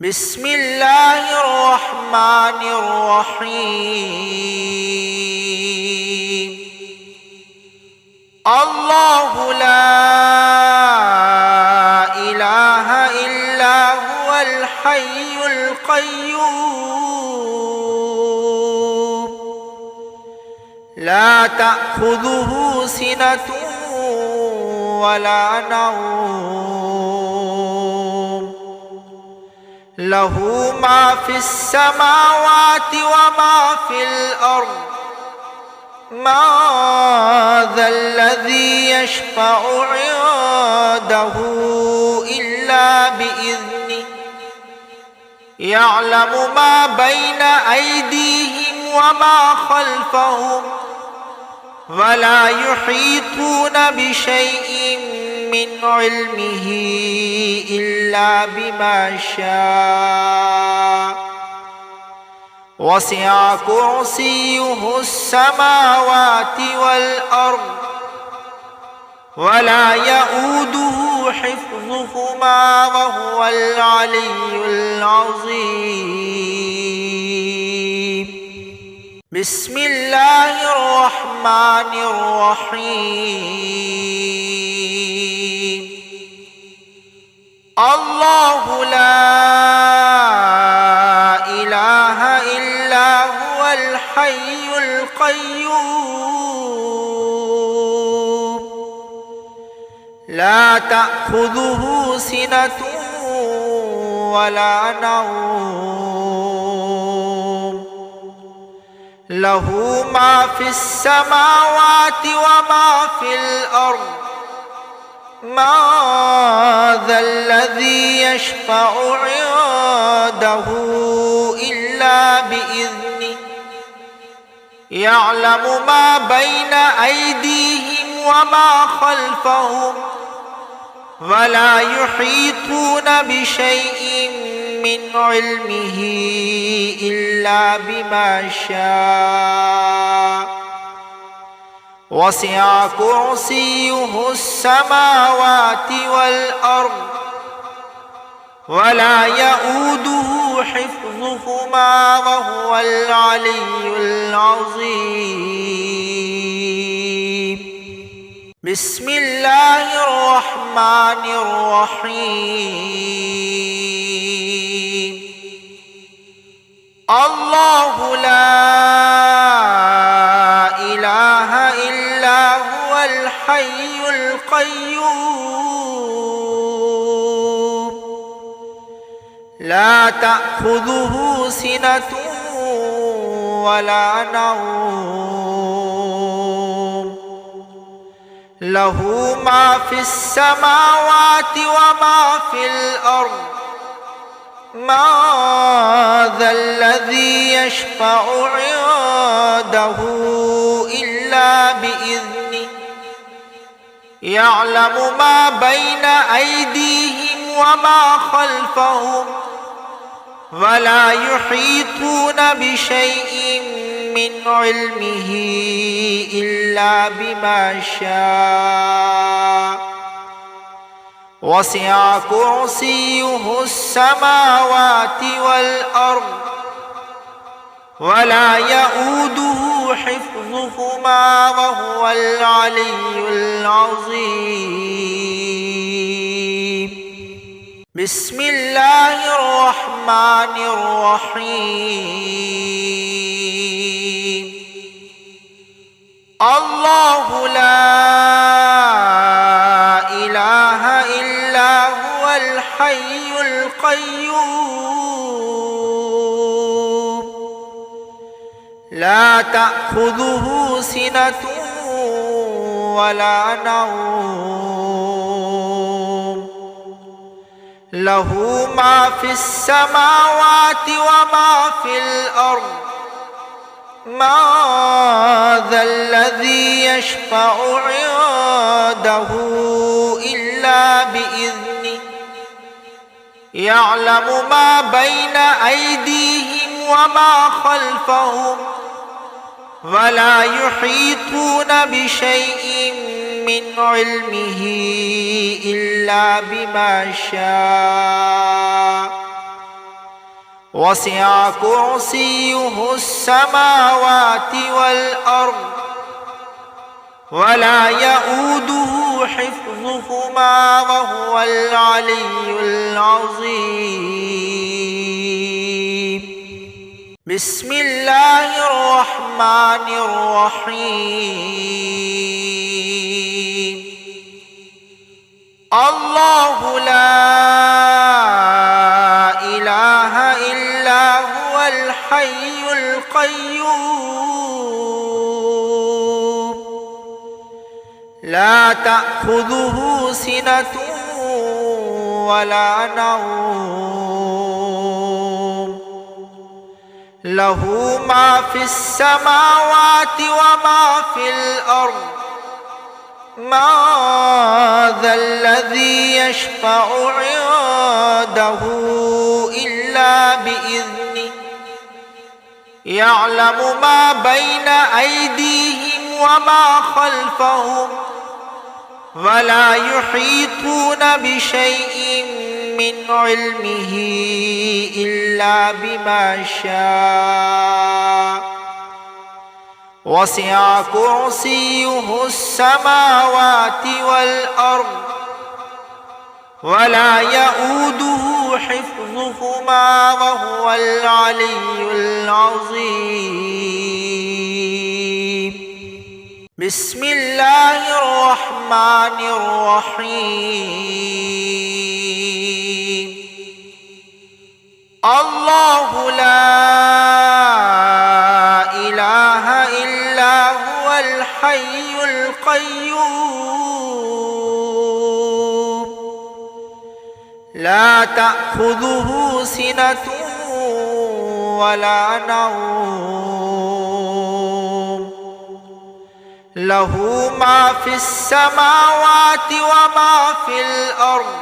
بسم الله الرحمن الرحيم. الله لا إله إلا هو الحي القيوم لا تأخذه سنة ولا نوم له ما في السماوات وما في الأرض ما ذا الذي يشفع عنده إلا بإذنه يعلم ما بين أيديهم وما خلفهم ولا يحيطون بشيء من علمه إلا بما شاء وسع كرسيه السماوات والأرض ولا يؤوده حفظهما وهو العلي العظيم. بسم الله الرحمن الرحيم. الله لا إله إلا هو الحي القيوم لا تأخذه سنة ولا نوم له ما في السماوات وما في الأرض ما ذا الذي يشفع عنده إلا بإذنه يعلم ما بين أيديهم وما خلفهم ولا يحيطون بشيء من علمه إلا بما شاء وسع كرسيه السماوات والأرض ولا يؤوده حفظهما وهو العلي العظيم. بسم الله الرحمن الرحيم. الله لا إله إلا هو الحي القيوم لا تأخذه سنة ولا نوم له ما في السماوات وما في الأرض ما ذا الذي يشفع عنده إلا بإذنه يعلم ما بين أيديهم وما خلفهم ولا يحيطون بشيء من علمه إلا بما شاء وسع كرسيه السماوات والأرض ولا يؤوده حفظهما وهو العلي العظيم. بسم الله الرحمن الرحيم. الله لا إله إلا هو الحي القيوم لا تأخذه سنة ولا نوم له ما في السماوات وما في الأرض ما ذا الذي يشفع عنده إلا بإذنه يعلم ما بين أيديهم وما خلفهم ولا يحيطون بشيء من علمه إلا بما شاء وسع كرسيه السماوات والأرض ولا يؤوده حفظهما وهو العلي العظيم. بسم الله الرحمن الرحيم. الله لا إله إلا هو الحي القيوم لا تأخذه سنة ولا نوم له ما في السماوات وما في الأرض ما ذا الذي يشفع عنده إلا بإذنه يعلم ما بين أيديهم وما خلفهم ولا يحيطون بشيء من علمه إلا بما شاء وسع كرسيه السماوات والأرض ولا يؤوده حفظهما وهو العلي العظيم. بسم الله الرحمن الرحيم. الله لا إله إلا هو الحي القيوم لا تأخذه سنة ولا نوم له ما في السماوات وما في الأرض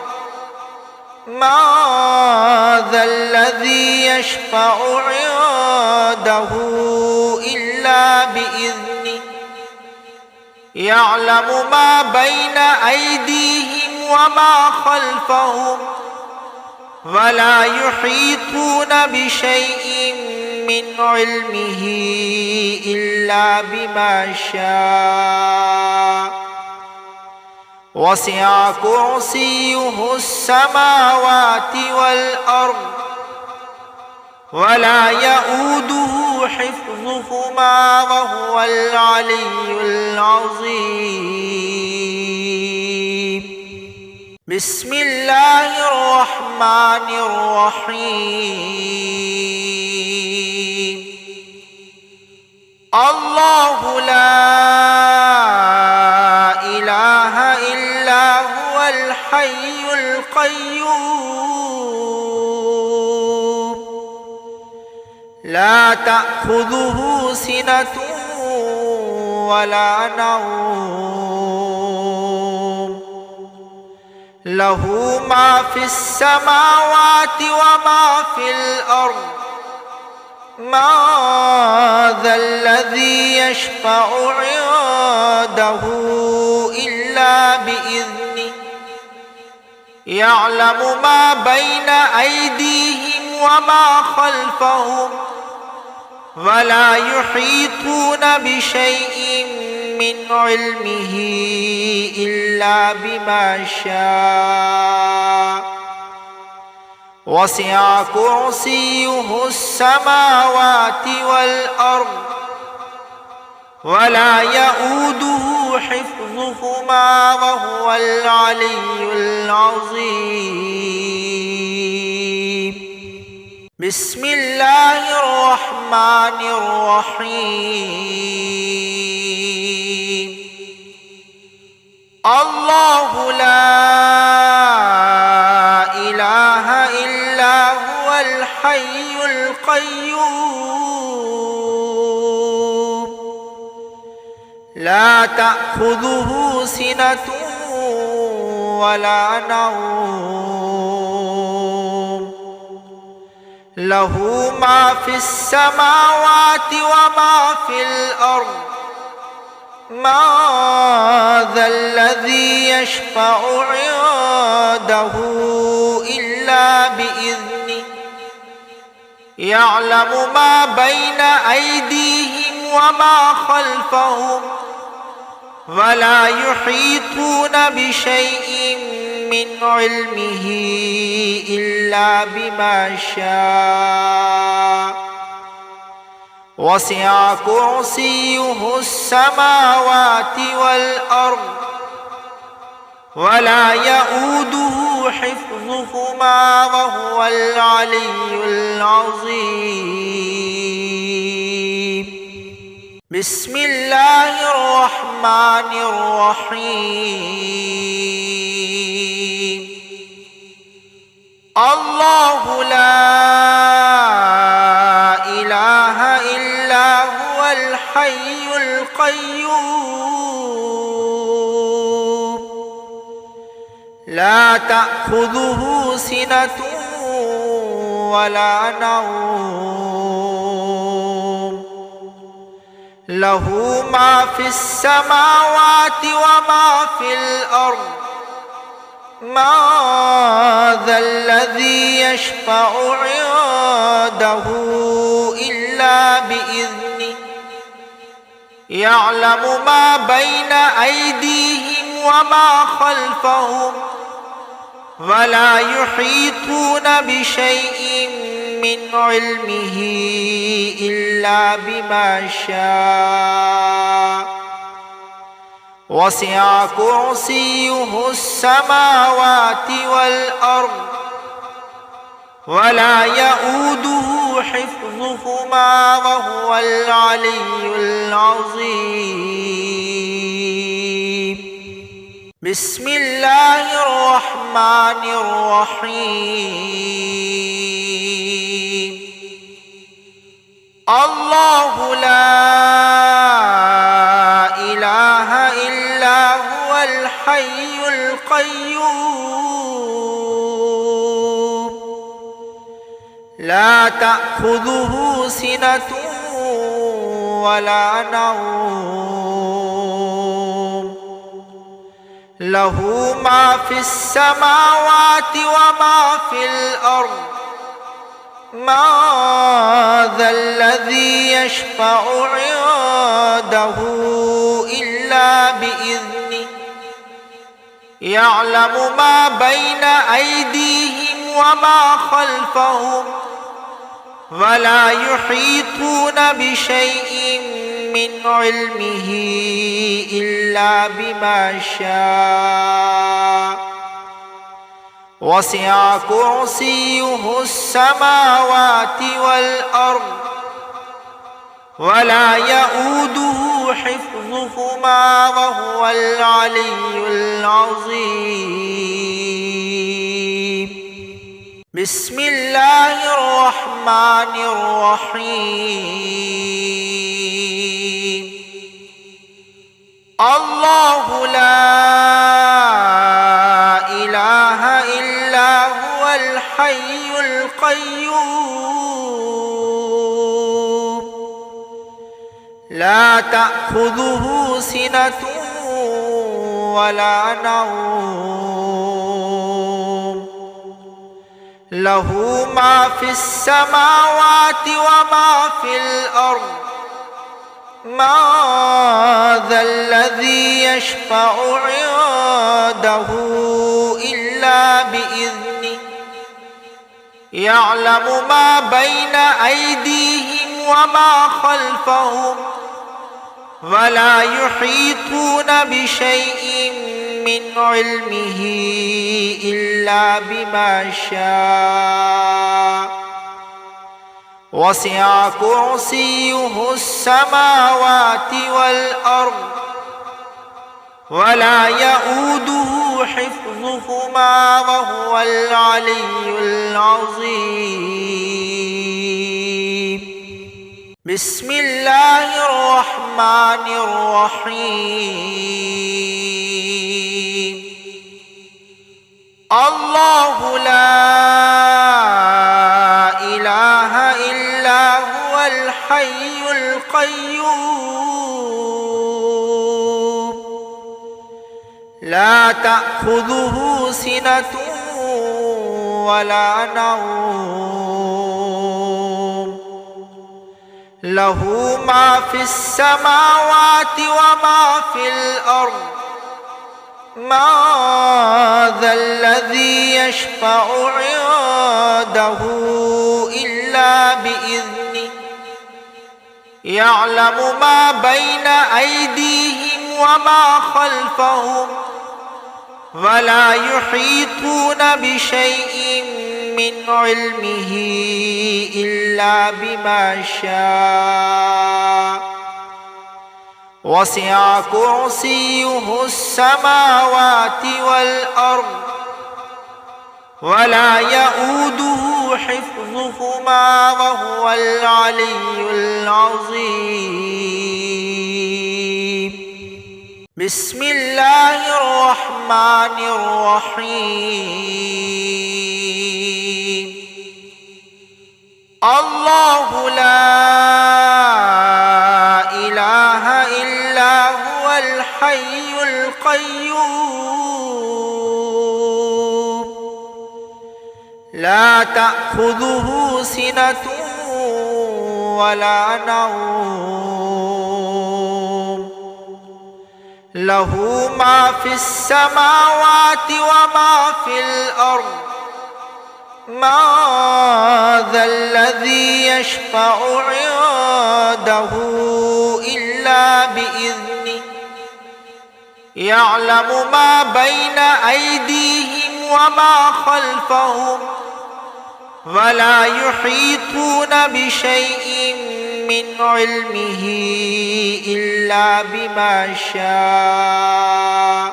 ما ذا الذي يشفع عنده إلا بإذنه يعلم ما بين أيديهم وما خلفهم ولا يحيطون بشيء من علمه إلا بما شاء وسع كرسيه السماوات والأرض ولا يؤوده حفظهما وهو العلي العظيم. بسم الله الرحمن الرحيم. الله لا إله إلا هو الحي القيوم لا تأخذه سنة ولا نوم له ما في السماوات وما في الأرض ما ذا الذي يشفع عنده إلا بإذنه يعلم ما بين أيديهم وما خلفهم ولا يحيطون بشيء من علمه إلا بما شاء وسع كرسيه السماوات والأرض ولا يؤوده حفظهما وهو العلي العظيم. بسم الله الرحمن الرحيم. الله لا إله إلا هو الحي القيوم لا تأخذه سنة ولا نوم له ما في السماوات وما في الأرض ما ذا الذي يشفع عنده إلا بإذنه يعلم ما بين أيديهم وما خلفهم ولا يحيطون بشيء من علمه إلا بما شاء وسع كرسيه السماوات والأرض ولا يؤوده حفظهما وهو العلي العظيم. بسم الله الرحمن الرحيم. الله لا إله إلا هو الحي القيوم لا تأخذه سنة ولا نوم له ما في السماوات وما في الأرض ما ذا الذي يشفع عنده إلا بإذنه يعلم ما بين أيديهم وما خلفهم ولا يحيطون بشيء من علمه إلا بما شاء وسع كرسيه السماوات والأرض ولا يؤوده حفظهما وهو العلي العظيم. بسم الله الرحمن الرحيم. الله لا إله إلا هو الحي القيوم لا تأخذه سنة ولا نوم له ما في السماوات وما في الأرض ما ذا الذي يشفع عنده إلا بإذنه يعلم ما بين أيديهم وما خلفهم ولا يحيطون بشيء من علمه إلا بما شاء وسع كرسيه السماوات والأرض ولا يؤوده حفظهما وهو العلي العظيم. بسم الله الرحمن الرحيم. الله لا إله إلا هو الحي القيوم لا تأخذه سنة ولا نوم له ما في السماوات وما في الأرض ما ذا الذي يشفع عنده إلا بإذنه يعلم ما بين أيديهم وما خلفهم ولا يحيطون بشيء من علمه إلا بما شاء وسع كرسيه السماوات والأرض ولا يؤوده حفظهما وهو العلي العظيم. بسم الله الرحمن الرحيم. الله لا إله إلا هو الحي القيوم لا تأخذه سنة ولا نوم له ما في السماوات وما في الأرض ما ذا الذي يشفع عنده إلا بإذنه يعلم ما بين أيديهم وما خلفهم ولا يحيطون بشيء من علمه إلا بما شاء وسع كرسيه السماوات والأرض ولا يؤوده حفظهما وهو العلي العظيم. بسم الله الرحمن الرحيم. الله لا إله إلا هو الحي القيوم لا تأخذه سنة ولا نوم له ما في السماوات وما في الأرض ما ذا الذي يشفع عنده إلا بإذنه يعلم ما بين أيديهم وما خلفهم ولا يحيطون بشيء من علمه إلا بما شاء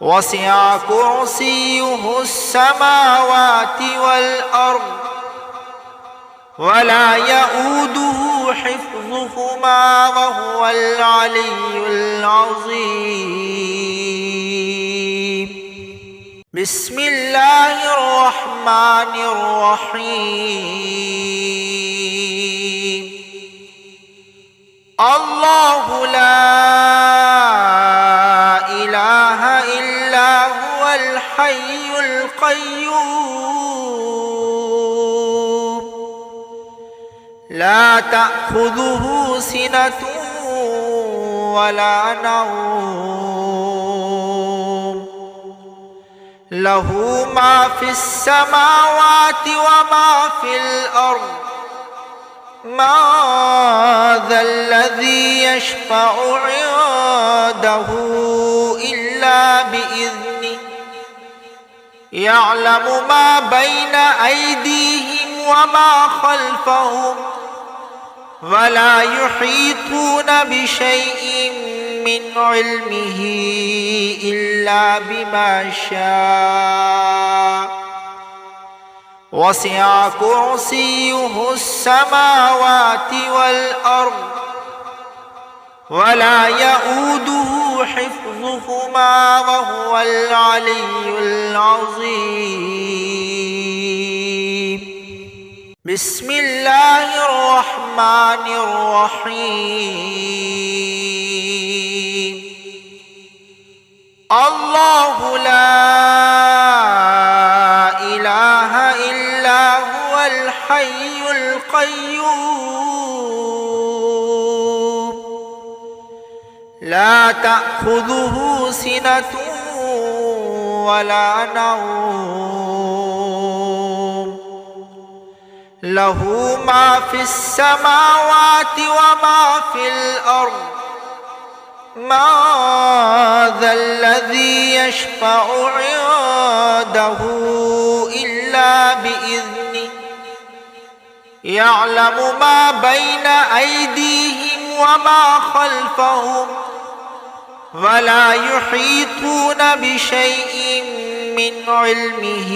وسع كرسيه السماوات والأرض ولا يؤوده حفظهما وهو العلي العظيم. بسم الله الرحمن الرحيم. الله لا إله إلا هو الحي القيوم لا تأخذه سنة ولا نوم له ما في السماوات وما في الأرض ما ذا الذي يشفع عنده إلا بإذنه يعلم ما بين أيديهم وما خلفهم ولا يحيطون بشيء من علمه إلا بما شاء وسع كرسيه السماوات والأرض ولا يؤوده حفظهما وهو العلي العظيم. بسم الله الرحمن الرحيم. الله لا إله إلا هو الحي القيوم لا تأخذه سنة ولا نوم له ما في السماوات وما في الأرض ما ذا الذي يشفع عنده إلا بإذنه يعلم ما بين أيديهم وما خلفهم ولا يحيطون بشيء من علمه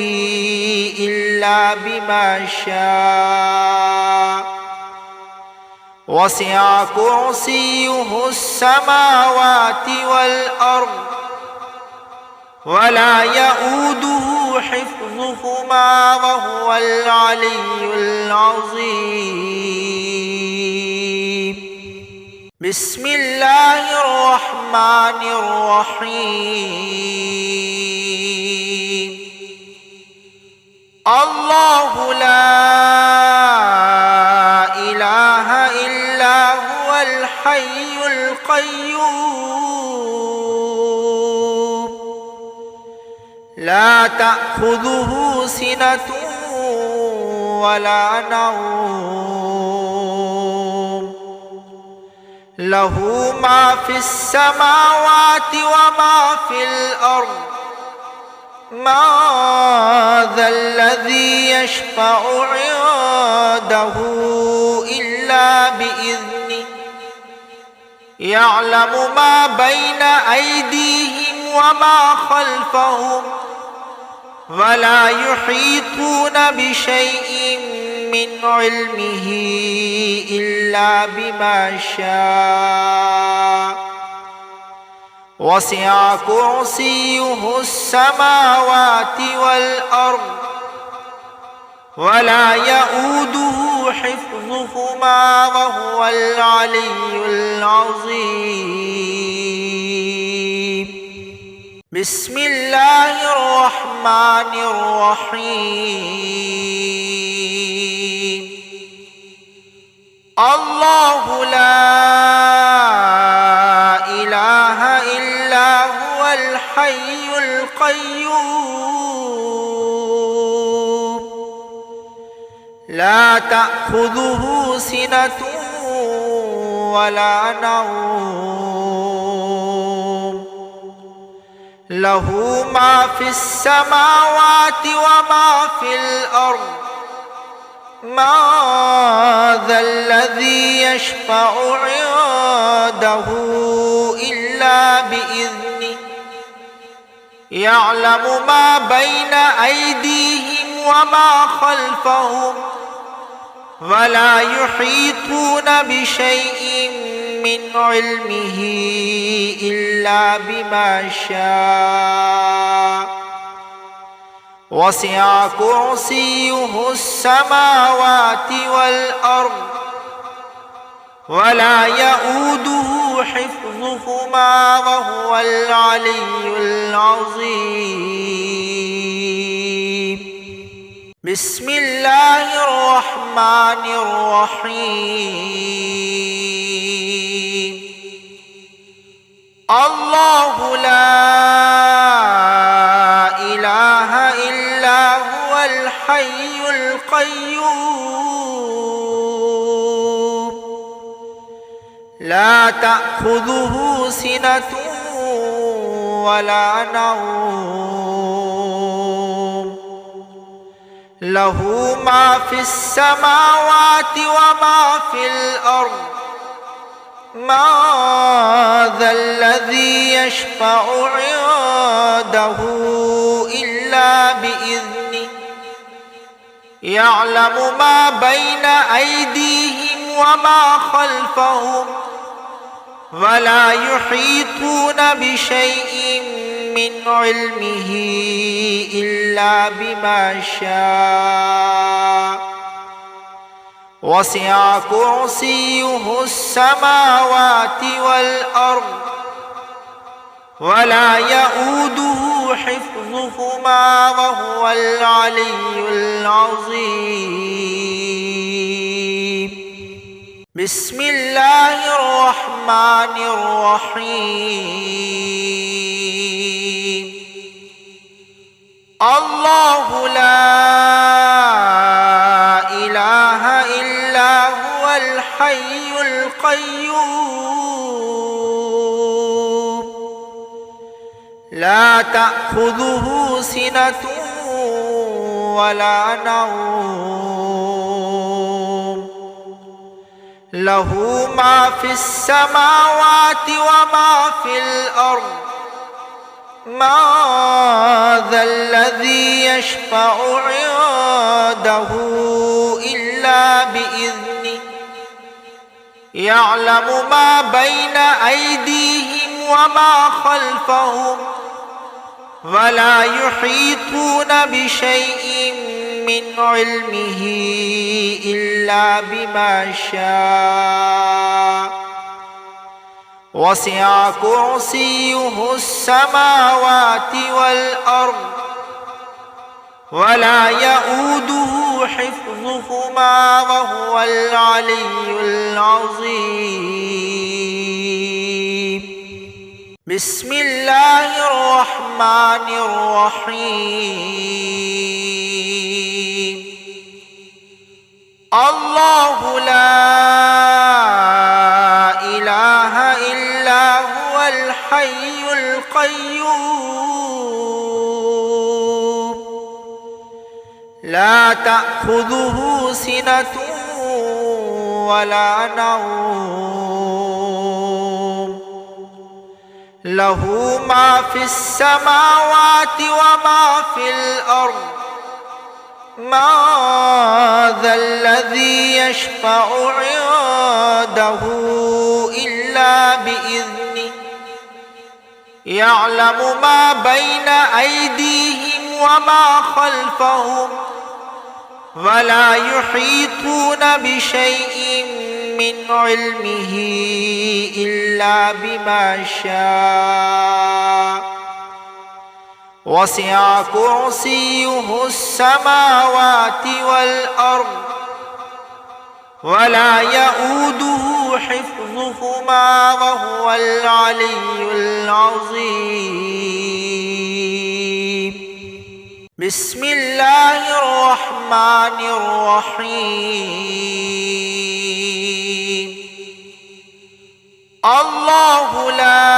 إلا بما شاء وسع كرسيه السماوات والأرض ولا يؤوده حفظهما وهو العلي العظيم. بسم الله الرحمن الرحيم. الله لا إله القيوم لا تأخذه سنة ولا نوم له ما في السماوات وما في الأرض ما ذا الذي يشفع عنده إلا بإذنه يعلم ما بين أيديهم وما خلفهم ولا يحيطون بشيء من علمه إلا بما شاء وسع كرسيه السماوات والأرض ولا يؤوده حفظهما وهو العلي العظيم بسم الله الرحمن الرحيم الله لا إله إلا هو الحي القيوم لا تأخذه سنة ولا نوم له ما في السماوات وما في الأرض ما ذا الذي يشفع عنده إلا بإذنه يعلم ما بين أيديهم وما خلفهم ولا يحيطون بشيء من علمه إلا بما شاء وسع كرسيه السماوات والأرض ولا يؤوده حفظهما وهو العلي العظيم بسم الله الرحمن الرحيم الله لا إله إلا هو الحي القيوم لا تأخذه سنة ولا نوم له ما في السماوات وما في الأرض ما ذا الذي يشفع عنده إلا بإذنه يعلم ما بين أيديهم وما خلفهم ولا يحيطون بشيء من علمه إلا بما شاء وسع كرسيه السماوات والأرض ولا يؤوده حفظهما وهو العلي العظيم بسم الله الرحمن الرحيم الله لا إله إلا هو الحي القيوم لا تأخذه سنة ولا نوم له ما في السماوات وما في الأرض ما ذا الذي يشفع عنده إلا بإذنه يعلم ما بين أيديهم وما خلفهم ولا يحيطون بشيء من علمه إلا بما شاء وسع كرسيه السماوات والأرض ولا يؤوده حفظهما وهو العلي العظيم بسم الله الرحمن الرحيم الله لا إله إلا هو الحي القيوم لا تأخذه سنة ولا نوم له ما في السماوات وما في الأرض ما ذا الذي يشفع عنده إلا بإذنه يعلم ما بين أيديهم وما خلفهم ولا يحيطون بشيء من علمه إلا بما شاء وسع كرسيه السماوات والأرض ولا يؤوده حفظهما وهو العلي العظيم بسم الله الرحمن الرحيم الله لا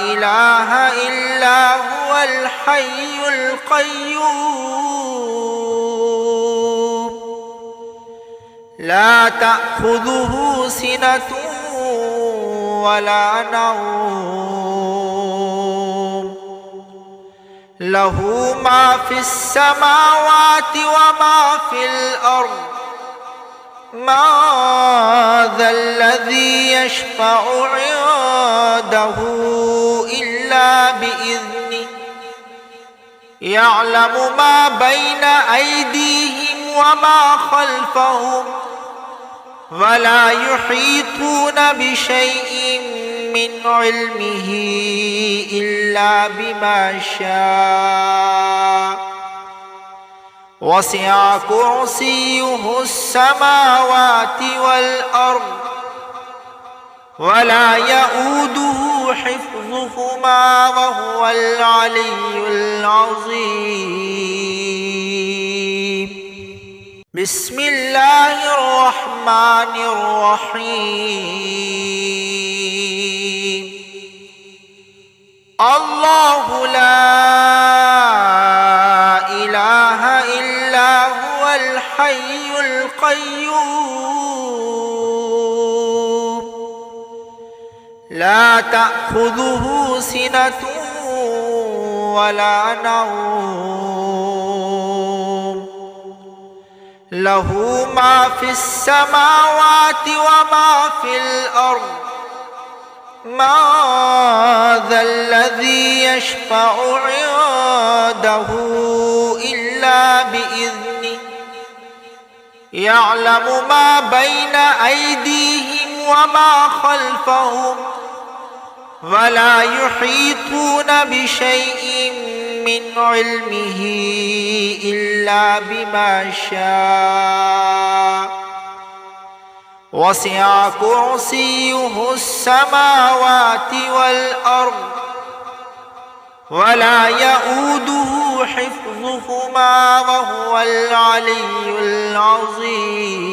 إله إلا هو الحي القيوم لا تأخذه سنة ولا نوم له ما في السماوات وما في الأرض ما ذا الذي يشفع عنده إلا بإذنه يعلم ما بين أيديهم وما خلفهم ولا يحيطون بشيء من علمه إلا بما شاء وسع كرسيه السماوات والأرض ولا يؤوده حفظهما وهو العلي العظيم بسم الله الرحمن الرحيم الله لا إله إلا هو الحي القيوم لا تأخذه سنة ولا نوم له ما في السماوات وما في الأرض ما ذا الذي يشفع عنده إلا بإذنه يعلم ما بين أيديهم وما خلفهم ولا يحيطون بشيء من علمه إلا بما شاء وسع كرسيه السماوات والأرض ولا يؤوده حفظهما وهو العلي العظيم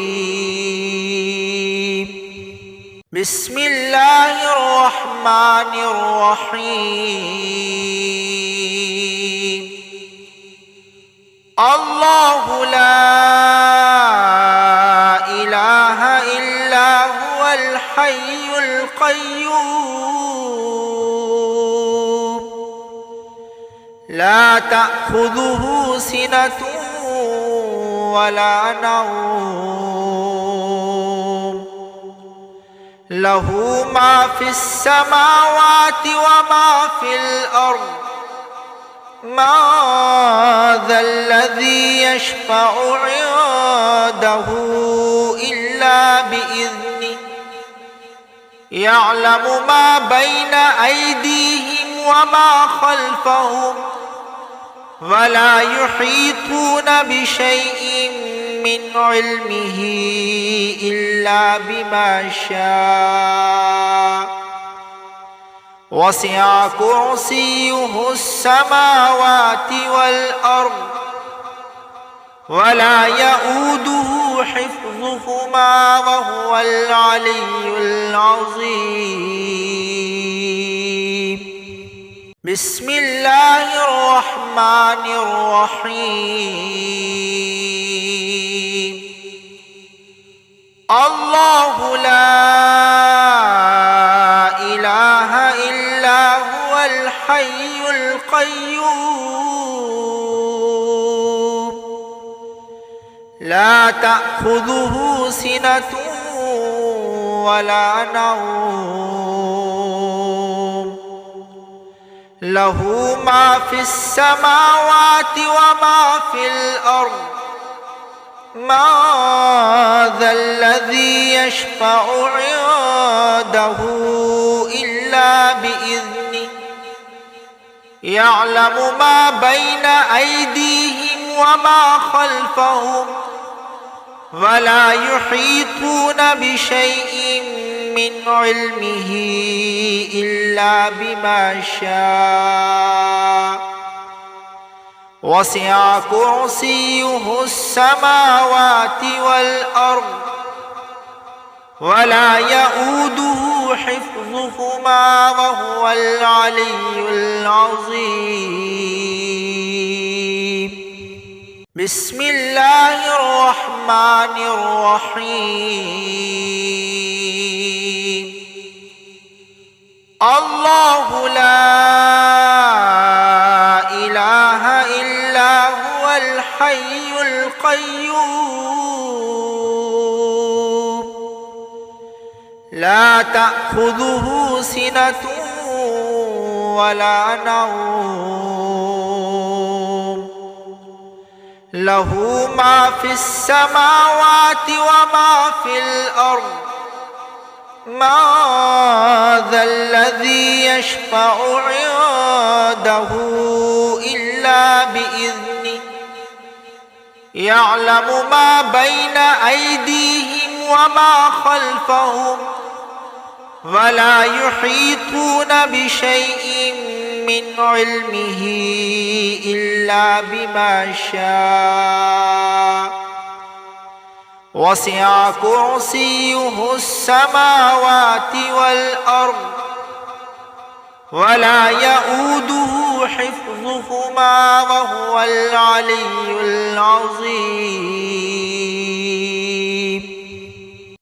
بسم الله الرحمن الرحيم الله لا إله إلا هو الحي القيوم لا تأخذه سنة ولا نوم له ما في السماوات وما في الأرض ما ذا الذي يشفع عنده إلا بإذنه يعلم ما بين أيديهم وما خلفهم ولا يحيطون بشيء من علمه إلا بما شاء وسع كرسيه السماوات والأرض ولا يؤوده حفظهما وهو العلي العظيم. بسم الله الرحمن الرحيم. الله لا إله إلا هو الحي القيوم لا تأخذه سنة ولا نوم له ما في السماوات وما في الأرض ما ذا الذي يشفع عنده إلا بإذنه يعلم ما بين أيديهم وما خلفهم ولا يحيطون بشيء من علمه إلا بما شاء وسع كرسيه السماوات والأرض ولا يؤوده حفظهما وهو العلي العظيم. بسم الله الرحمن الرحيم. الله لا إله إلا هو الحي القيوم لا تأخذه سنة ولا نوم له ما في السماوات وما في الأرض ما ذا الذي يشفع عنده إلا بإذنه يعلم ما بين أيديهم وما خلفهم ولا يحيطون بشيء من علمه إلا بما شاء وسع كرسيه السماوات والأرض ولا يؤوده حفظهما وهو العلي العظيم.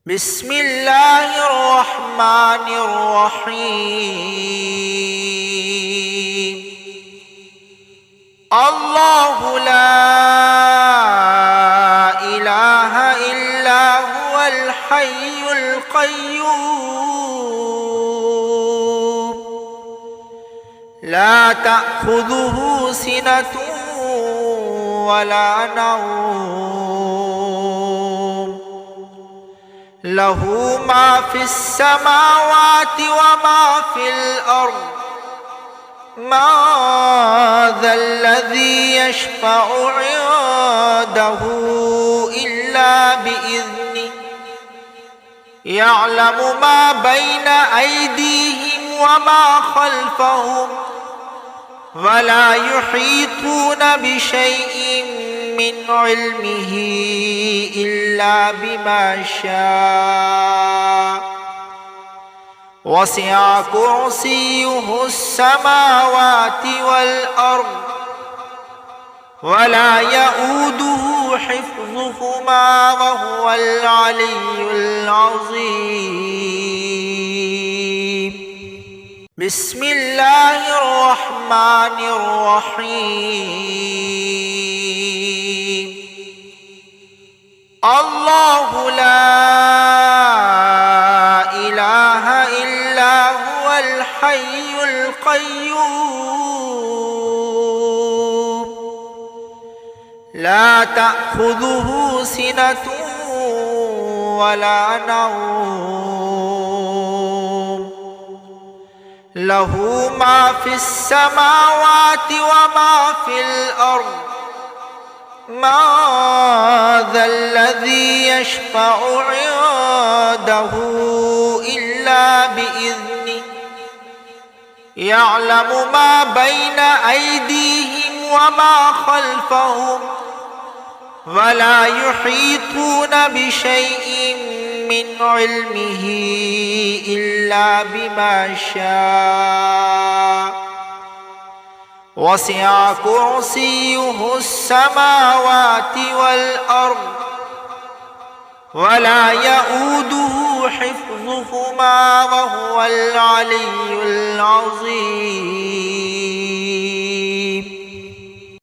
بسم الله الرحمن الرحيم. الله لا إله إلا هو الحي القيوم لا تأخذه سنة ولا نوم له ما في السماوات وما في الأرض ما ذا الذي يشفع عنده إلا بإذنه يعلم ما بين أيديهم وما خلفهم ولا يحيطون بشيء من علمه إلا بما شاء وسع كرسيه السماوات والأرض ولا يؤوده حفظهما وهو العلي العظيم. بسم الله الرحمن الرحيم. الله لا إله إلا هو الحي القيوم لا تأخذه سنة ولا نوم له ما في السماوات وما في الأرض ما ذا الذي يشفع عنده إلا بإذنه يعلم ما بين أيديهم وما خلفهم ولا يحيطون بشيء من علمه إلا بما شاء وسع كرسيه السماوات والأرض ولا يؤوده حفظهما وهو العلي العظيم.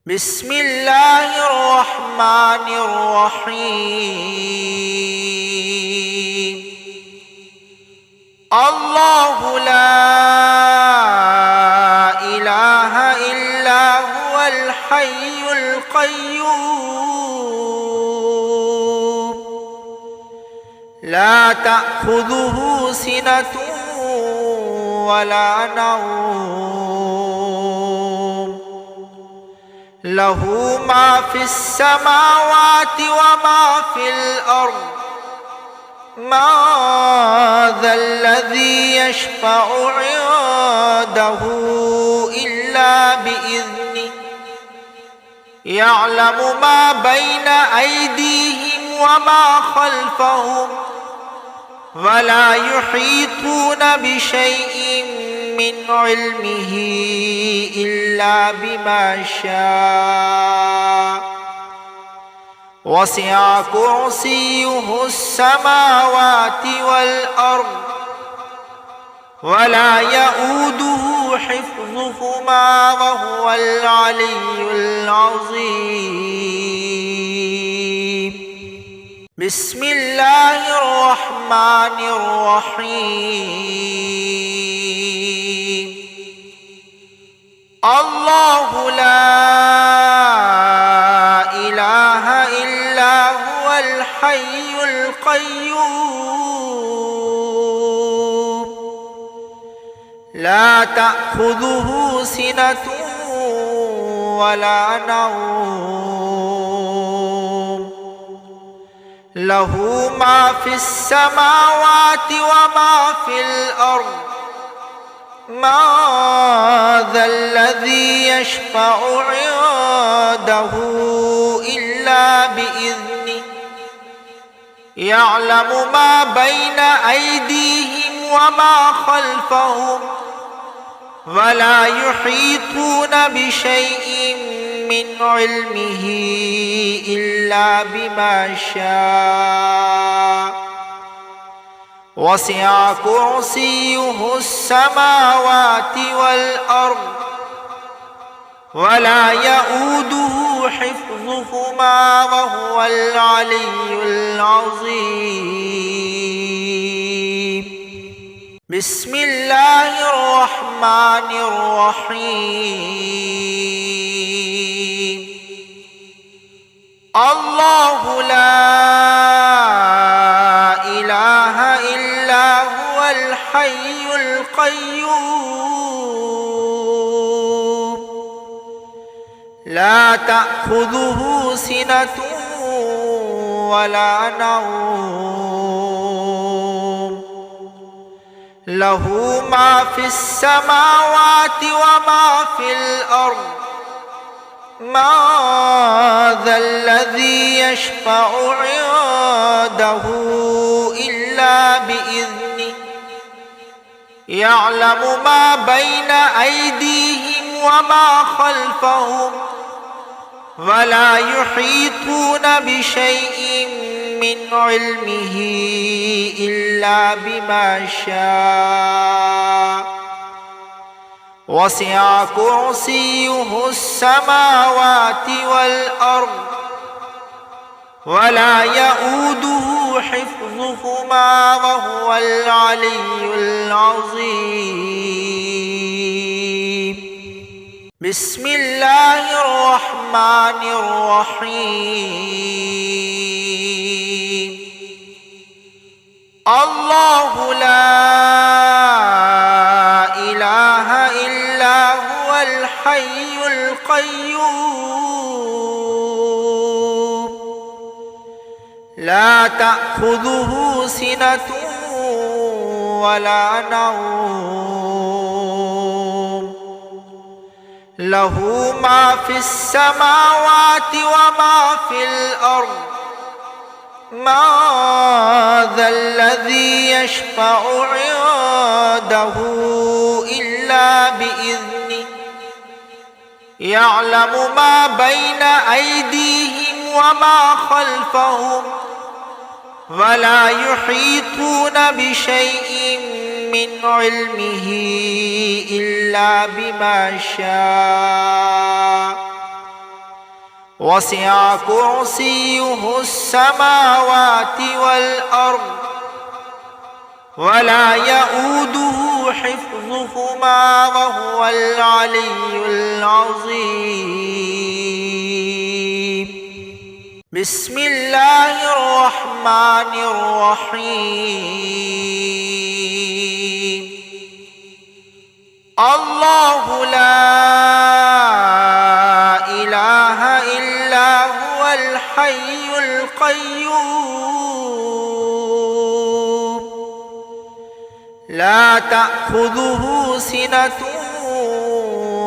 بسم الله الرحمن الرحيم. الله لا إله إلا هو الحي القيوم لا تأخذه سنة ولا نوم له ما في السماوات وما في الأرض ما ذا الذي يشفع عنده إلا بإذنه يعلم ما بين أيديهم وما خلفهم ولا يحيطون بشيء من علمه إلا بما شاء وسع كرسيه السماوات والأرض ولا يؤوده حفظهما وهو العلي العظيم. بسم الله الرحمن الرحيم. الله لا إله إلا هو الحي القيوم لا تأخذه سنة ولا نوم له ما في السماوات وما في الأرض ما ذا الذي يشفع عنده إلا بإذنه يعلم ما بين أيديهم وما خلفهم ولا يحيطون بشيء من علمه إلا بما شاء وسع كرسيه السماوات والأرض ولا يؤوده حفظهما وهو العلي العظيم. بسم الله الرحمن الرحيم. الله لا إله إلا هو الحي القيوم لا تأخذه سنة ولا نوم له ما في السماوات وما في الأرض ما ذا الذي يشفع عنده إلا بإذنه يعلم ما بين أيديهم وما خلفهم ولا يحيطون بشيء من علمه إلا بما شاء وسع كرسيه السماوات والأرض ولا يؤوده حفظهما وهو العلي العظيم. بسم الله الرحمن الرحيم. الله لا إله إلا هو الحي القيوم لا تأخذه سنة ولا نوم له ما في السماوات وما في الأرض ما ذا الذي يشفع عنده إلا بإذنه يعلم ما بين أيديهم وما خلفهم ولا يحيطون بشيء من علمه إلا بما شاء وسع كرسيه السماوات والأرض ولا يؤوده حفظهما وهو العلي العظيم. بسم الله الرحمن الرحيم. الله لا إله إلا هو الحي القيوم لا تأخذه سنة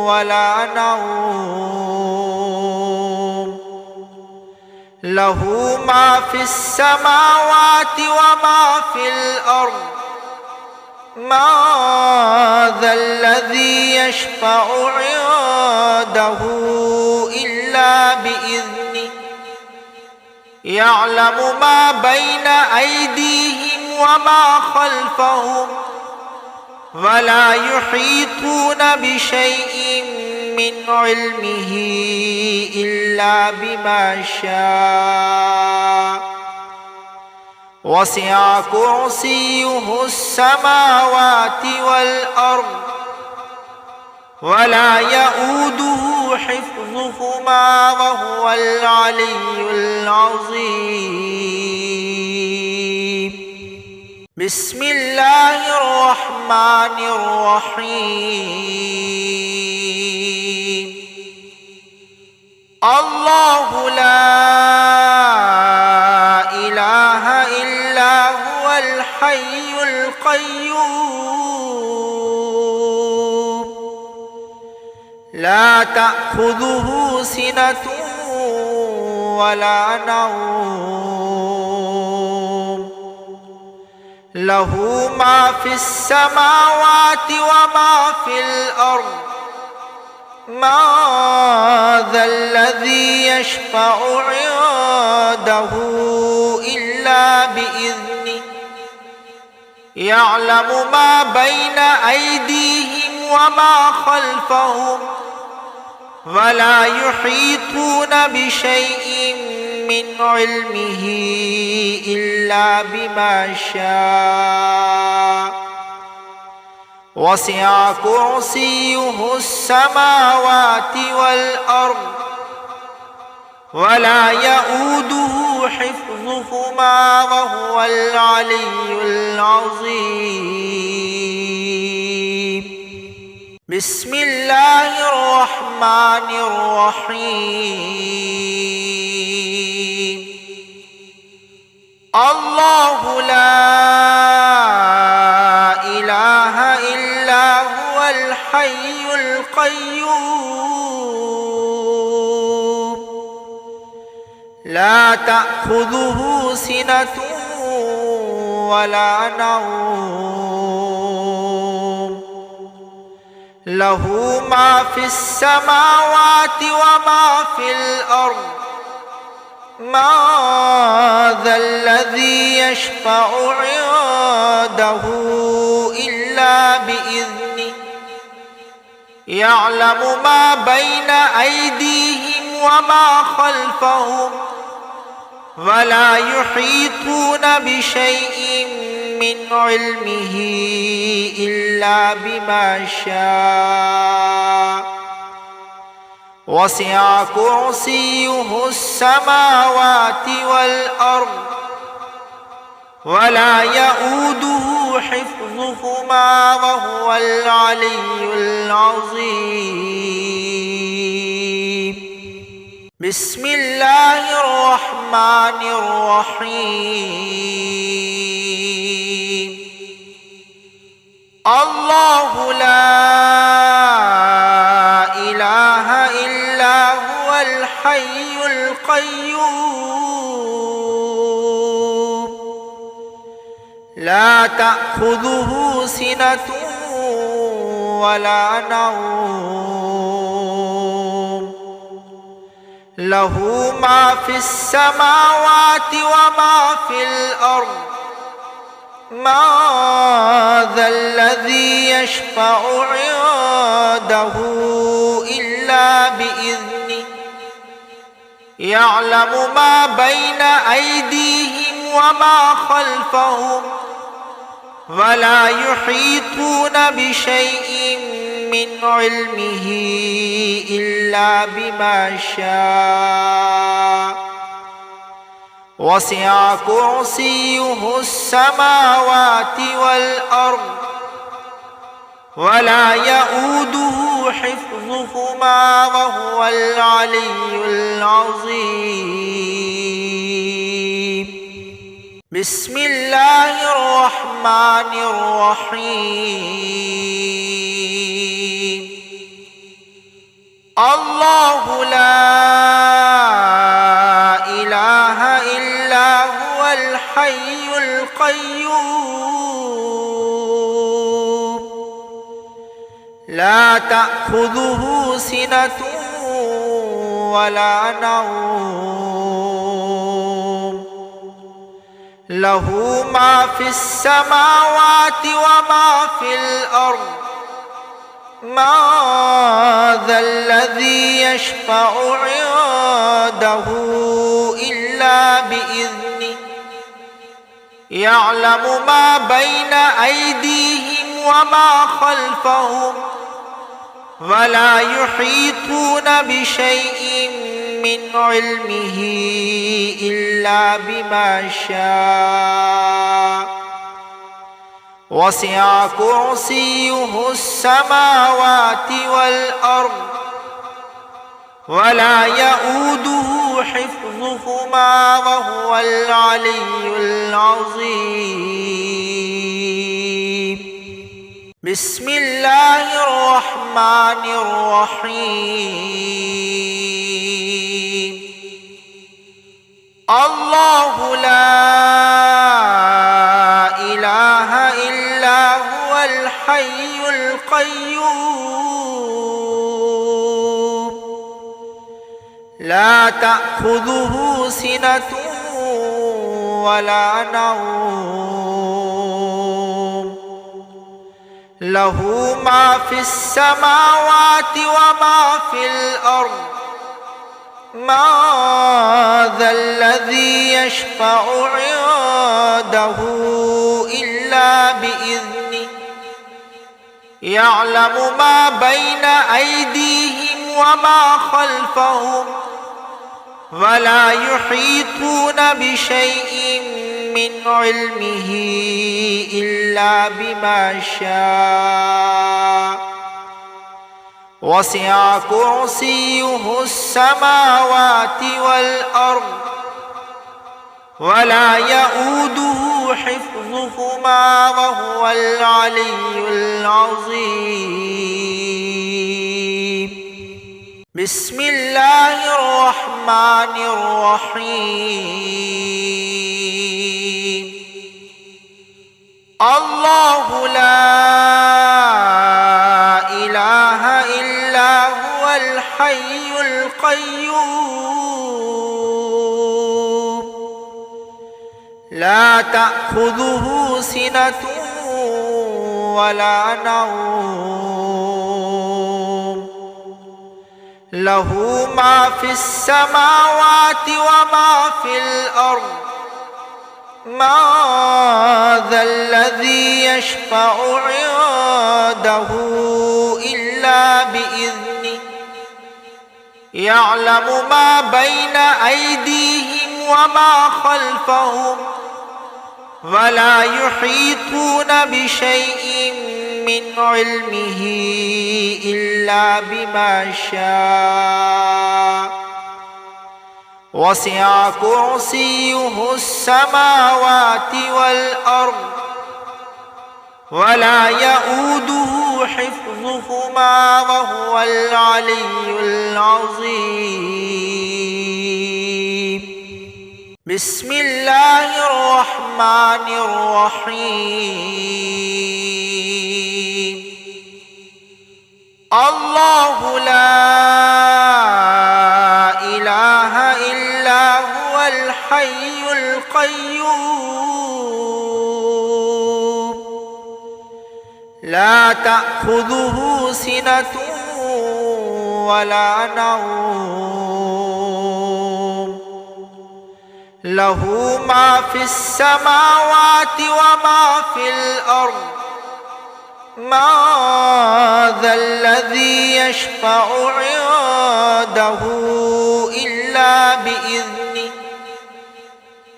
ولا نوم له ما في السماوات وما في الأرض ما ذا الذي يشفع عنده إلا بإذنه يعلم ما بين أيديهم وما خلفهم ولا يحيطون بشيء من علمه إلا بما شاء وسع كرسيه السماوات والأرض ولا يؤوده حفظهما وهو العلي العظيم. بسم الله الرحمن الرحيم. الله لا إله إلا هو الحي القيوم لا تأخذه سنة ولا نوم له ما في السماوات وما في الأرض ما ذا الذي يشفع عنده إلا بإذنه يعلم ما بين أيديهم وما خلفهم ولا يحيطون بشيء من علمه إلا بما شاء وسع كرسيه السماوات والأرض ولا يؤوده حفظهما وهو العلي العظيم. بسم الله الرحمن الرحيم. الله لا إله إلا هو الحي القيوم لا تأخذه سنة ولا نوم له ما في السماوات وما في الأرض ما ذا الذي يشفع عنده إلا بإذنه يعلم ما بين أيديهم وما خلفهم ولا يحيطون بشيء من علمه إلا بما شاء وسع كرسيه السماوات والأرض ولا يؤوده حفظهما وهو العلي العظيم. بسم الله الرحمن الرحيم. الله لا إله القيوم لا تأخذه سنة ولا نوم له ما في السماوات وما في الأرض ما ذا الذي يشفع عنده إلا بإذنه يعلم ما بين أيديهم وما خلفهم ولا يحيطون بشيء من علمه إلا بما شاء وسع كرسيه السماوات والأرض ولا يؤوده حفظهما وهو العلي العظيم بسم الله الرحمن الرحيم الله لا إله إلا هو الحي القيوم لا تأخذه سنة ولا نوم له ما في السماوات وما في الأرض ما ذا الذي يشفع عنده إلا بإذنه يعلم ما بين أيديهم وما خلفهم ولا يحيطون بشيء من علمه إلا بما شاء وسع كرسيه السماوات والأرض ولا يؤوده حفظهما وهو العلي العظيم بسم الله الرحمن الرحيم الله لا إله إلا هو الحي القيوم لا تأخذه سنة ولا نوم له ما في السماوات وما في الأرض ما ذا الذي يشفع عنده إلا بإذنه يعلم ما بين أيديهم وما خلفهم ولا يحيطون بشيء من علمه إلا بما شاء وسع كرسيه السماوات والأرض ولا يؤوده حفظهما وهو العلي العظيم بسم الله الرحمن الرحيم الله لا إله إلا هو الحي القيوم لا تأخذه سنة ولا نوم له ما في السماوات وما في الأرض ما ذا الذي يشفع عنده إلا بإذنه يعلم ما بين أيديهم وما خلفهم ولا يحيطون بشيء من علمه إلا بما شاء وسع كرسيه السماوات والأرض ولا يؤوده حفظهما وهو العلي العظيم بسم الله الرحمن الرحيم الله لا إله إلا هو الحي القيوم لا تأخذه سنة ولا نوم له ما في السماوات وما في الأرض ما ذا الذي يشفع عنده إلا بإذنه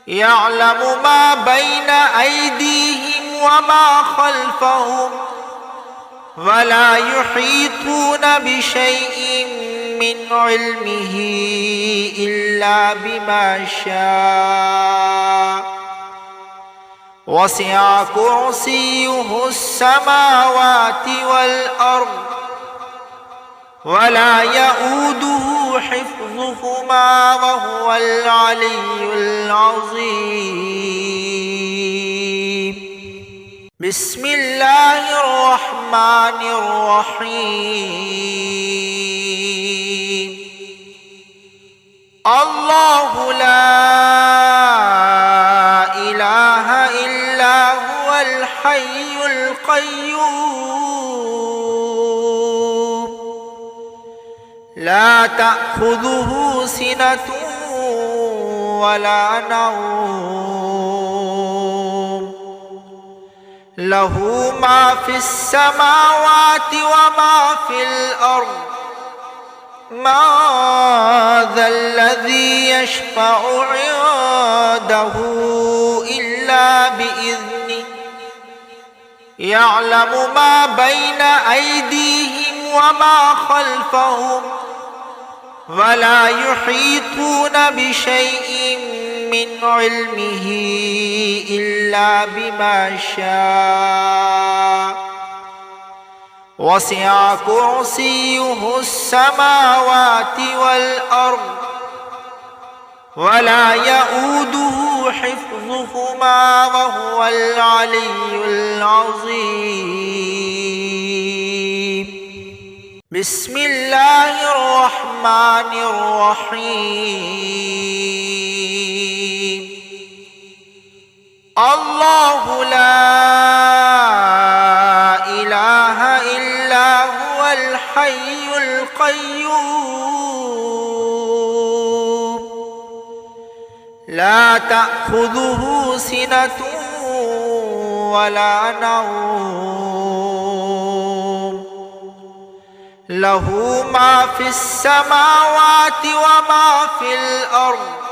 يعلم ما بين أيديهم وما خلفهم ولا يحيطون بشيء من علمه إلا بما شاء وسع كرسيه السماوات والأرض ولا يؤوده حفظهما وهو العلي العظيم بسم الله الرحمن الرحيم الله لا إله إلا هو الحي القيوم لا تأخذه سنة ولا نوم له ما في السماوات وما في الأرض ما ذا الذي يشفع عنده إلا بإذنه يعلم ما بين أيديهم وما خلفهم ولا يحيطون بشيء من علمه إلا بما شاء وسع كرسيه السماوات والأرض ولا يؤوده حفظهما وهو العلي العظيم بسم الله الرحمن الرحيم الله لا إله إلا هو الحي القيوم لا تأخذه سنة ولا نوم له ما في السماوات وما في الأرض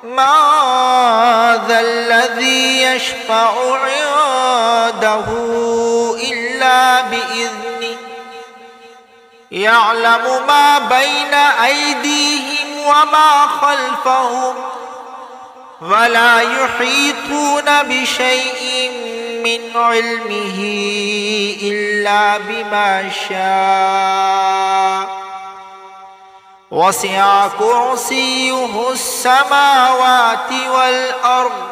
ما ذا الذي يشفع عنده إلا بإذنه يعلم ما بين أيديهم وما خلفهم ولا يحيطون بشيء من علمه إلا بما شاء وسع كرسيه السماوات والأرض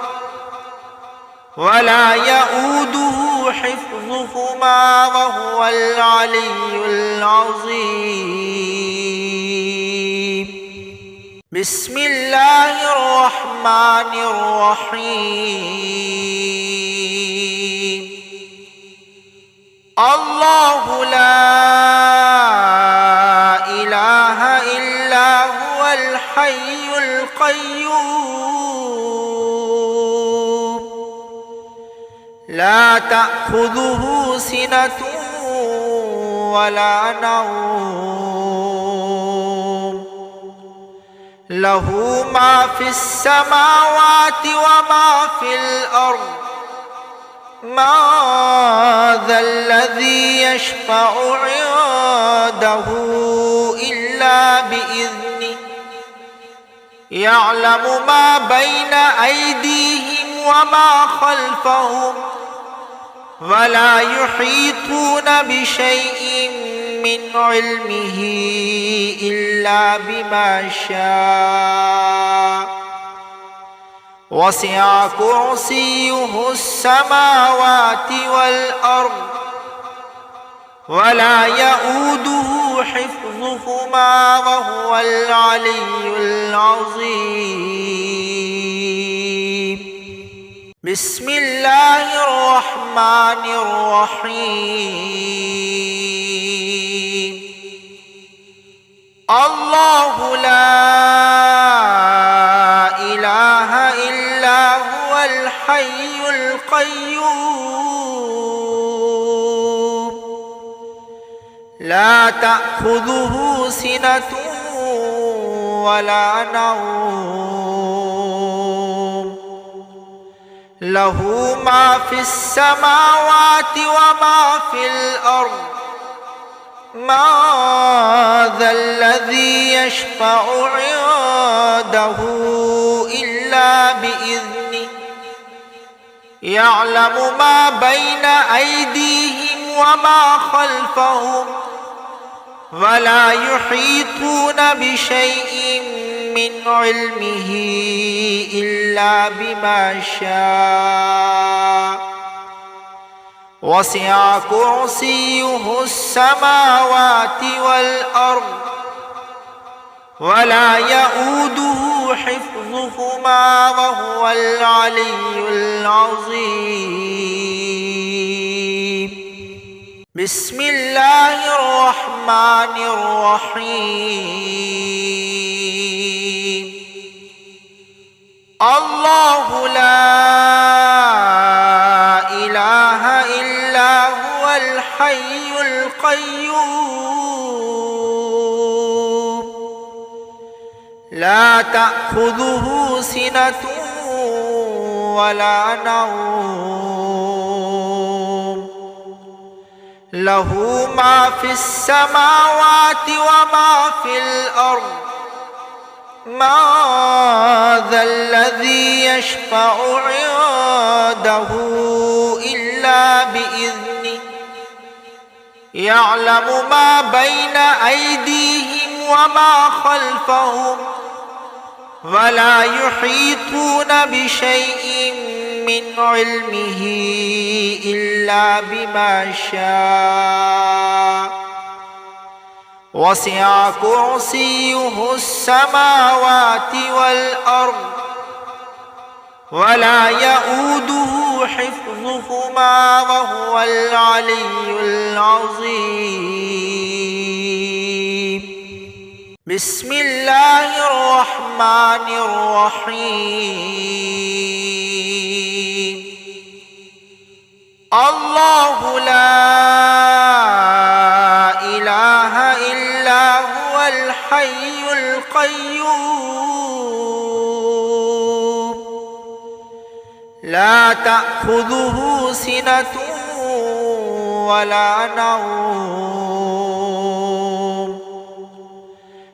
ولا يؤوده حفظهما وهو العلي العظيم بسم الله الرحمن الرحيم الله لا إله إلا هو الحي القيوم لا تأخذه سنة ولا نوم له ما في السماوات وما في الأرض ما ذا الذي يشفع عنده إلا بإذنه يعلم ما بين أيديهم وما خلفهم ولا يحيطون بشيء من علمه إلا بما شاء وسع كرسيه السماوات والأرض ولا يؤوده حفظهما وهو العلي العظيم. بسم الله الرحمن الرحيم. الله لا إله إلا هو الحي القيوم لا تأخذه سنة ولا نوم له ما في السماوات وما في الأرض ما ذا الذي يشفع عنده إلا بإذنه يعلم ما بين أيديهم وما خلفهم ولا يحيطون بشيء من علمه إلا بما شاء وسع كرسيه السماوات والأرض ولا يؤوده حفظهما وهو العلي العظيم. بسم الله الرحمن الرحيم. الله لا إله إلا هو الحي القيوم لا تأخذه سنة ولا نوم له ما في السماوات وما في الأرض ما ذا الذي يشفع عنده إلا بإذنه يعلم ما بين أيديهم وما خلفهم ولا يحيطون بشيء من علمه إلا بما شاء وسع كرسيه السماوات والأرض ولا يؤوده حفظهما وهو العلي العظيم. بسم الله الرحمن الرحيم. الله لا إله إلا هو الحي القيوم لا تأخذه سنة ولا نوم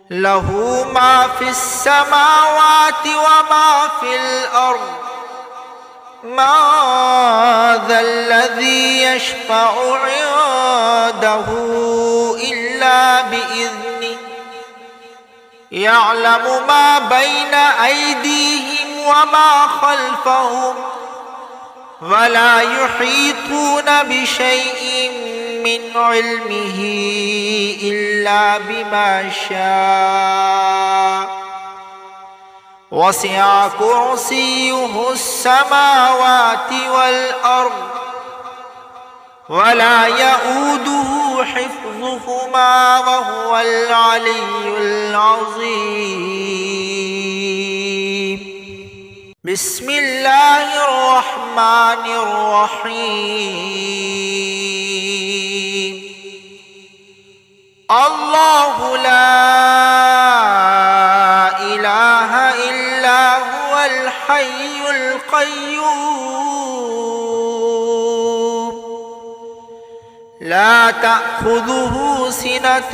له ما في السماوات وما في الأرض ما ذا الذي يشفع عنده إلا بإذنه يعلم ما بين أيديهم وما خلفهم ولا يحيطون بشيء من علمه إلا بما شاء وسع كرسيه السماوات والأرض ولا يؤوده حفظهما وهو العلي العظيم. بسم الله الرحمن الرحيم. الله لا إله إلا هو الحي القيوم لا تأخذه سنة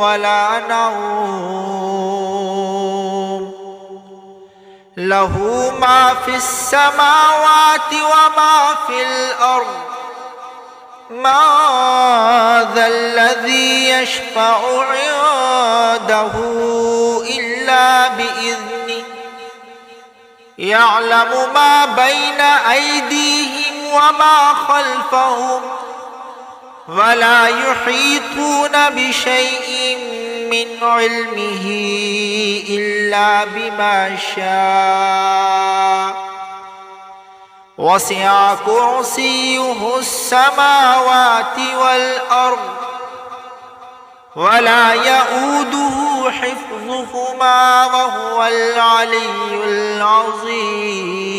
ولا نوم له ما في السماوات وما في الأرض ما ذا الذي يشفع عنده إلا بإذنه يعلم ما بين أيديهم وما خلفهم ولا يحيطون بشيء من علمه إلا بما شاء وسع كرسيه السماوات والأرض ولا يؤوده حفظهما وهو العلي العظيم.